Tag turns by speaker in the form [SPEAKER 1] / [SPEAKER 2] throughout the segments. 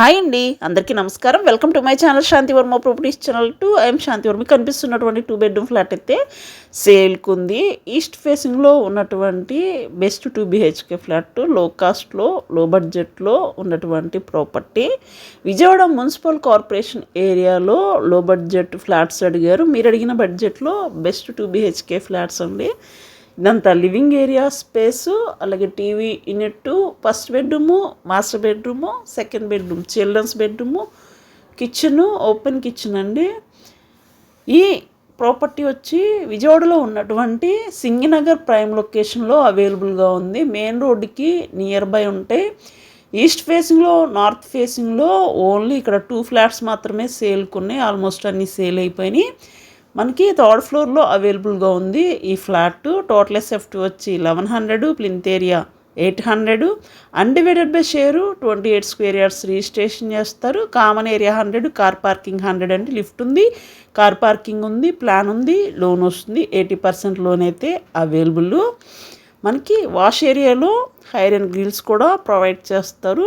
[SPEAKER 1] Hi అండి, అందరికీ నమస్కారం. Welcome to my channel Shantivarma properties channel 2. I'm Shantivarma. కనిపిస్తున్నటువంటి 2 బెడ్రూమ్ ఫ్లాట్ అయితే సేల్కి ఉంది. ఈస్ట్ ఫేసింగ్లో ఉన్నటువంటి బెస్ట్ 2 BHK ఫ్లాట్, లో కాస్ట్లో లో బడ్జెట్లో ఉన్నటువంటి ప్రాపర్టీ. విజయవాడ మున్సిపల్ కార్పొరేషన్ ఏరియాలో లో బడ్జెట్ ఫ్లాట్స్ అడిగారు. మీరు అడిగిన బడ్జెట్లో బెస్ట్ 2 BHK ఫ్లాట్స్ అండి. ఇదంతా లివింగ్ ఏరియా స్పేసు, అలాగే TV unit, first bedroom, master bedroom, second bedroom, children's bedroom, kitchen, open kitchen అండి. ఈ ప్రాపర్టీ వచ్చి విజయవాడలో ఉన్నటువంటి సింగినగర్ ప్రైమ్ లొకేషన్లో అవైలబుల్గా ఉంది. మెయిన్ రోడ్డుకి నియర్ బై ఉంటాయి. ఈస్ట్ ఫేసింగ్లో, నార్త్ ఫేసింగ్లో ఓన్లీ ఇక్కడ 2 ఫ్లాట్స్ మాత్రమే సేల్కి ఉన్నాయి. ఆల్మోస్ట్ అన్నీ సేల్ అయిపోయినాయి. మనకి 3rd ఫ్లోర్లో అవైలబుల్గా ఉంది ఈ ఫ్లాట్. టోటల్ ఎస్ఎఫ్టీ వచ్చి 1100, plinth area 800, undivided by share 28 square yards registration చేస్తారు. కామన్ ఏరియా 100, కార్ పార్కింగ్ 100 అండి. లిఫ్ట్ ఉంది, కార్ పార్కింగ్ ఉంది, ప్లాన్ ఉంది, లోన్ వస్తుంది. 80% లోన్ అయితే అవైలబుల్. మనకి వాష్ ఏరియాలో ఐరన్ గ్రిల్స్ కూడా ప్రొవైడ్ చేస్తారు.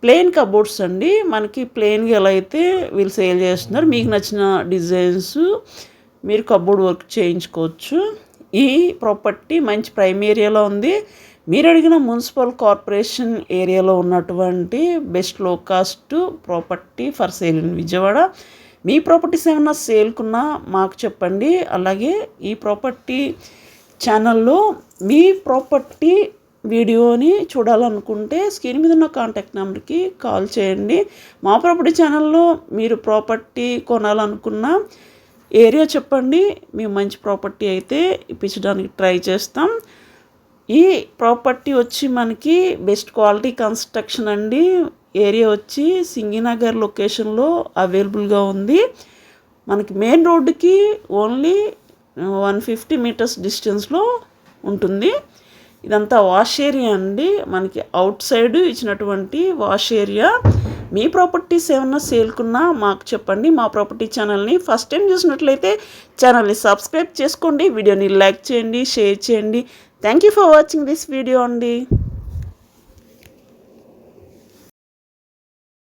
[SPEAKER 1] ప్లెయిన్ కబోర్డ్స్ అండి. మనకి ప్లెయిన్గా ఎలా అయితే వీళ్ళు సేల్ చేస్తున్నారు, మీకు నచ్చిన డిజైన్స్ మీరు కబోర్డ్ వర్క్ చేయించుకోవచ్చు. ఈ ప్రాపర్టీ మంచి ప్రైమ్ ఏరియాలో ఉంది. మీరు అడిగిన మున్సిపల్ కార్పొరేషన్ ఏరియాలో ఉన్నటువంటి బెస్ట్ లో cost property for sale in Vijayawada. Me properties ఏమన్నా సేల్కున్నా మాకు చెప్పండి. అలాగే ఈ ప్రాపర్టీ ఛానల్లో మీ ప్రాపర్టీ వీడియోని చూడాలనుకుంటే స్క్రీన్ మీద ఉన్న కాంటాక్ట్ నెంబర్కి కాల్ చేయండి. మా ప్రాపర్టీ ఛానల్లో మీరు ప్రాపర్టీ కొనాలనుకున్న ఏరియా చెప్పండి, మేము మంచి ప్రాపర్టీ అయితే ఇప్పించడానికి ట్రై చేస్తాం. ఈ ప్రాపర్టీ వచ్చి మనకి బెస్ట్ క్వాలిటీ కన్స్ట్రక్షన్ అండి. ఏరియా వచ్చి సింగినగర్ లొకేషన్లో అవైలబుల్గా ఉంది. మనకి మెయిన్ రోడ్డుకి ఓన్లీ 150 మీటర్స్ డిస్టెన్స్లో ఉంటుంది. ఇదంతా వాష్ ఏరియా అండి. మనకి అవుట్ సైడ్ ఇచ్చినటువంటి వాష్ ఏరియా. మీ ప్రాపర్టీస్ ఏమన్నా సేల్కున్నా మాకు చెప్పండి. మా ప్రాపర్టీ ఛానల్ని ఫస్ట్ టైం చూసినట్లయితే ఛానల్ని సబ్స్క్రైబ్ చేసుకోండి. వీడియోని లైక్ చేయండి, షేర్ చేయండి. Thank you for watching this video అండి.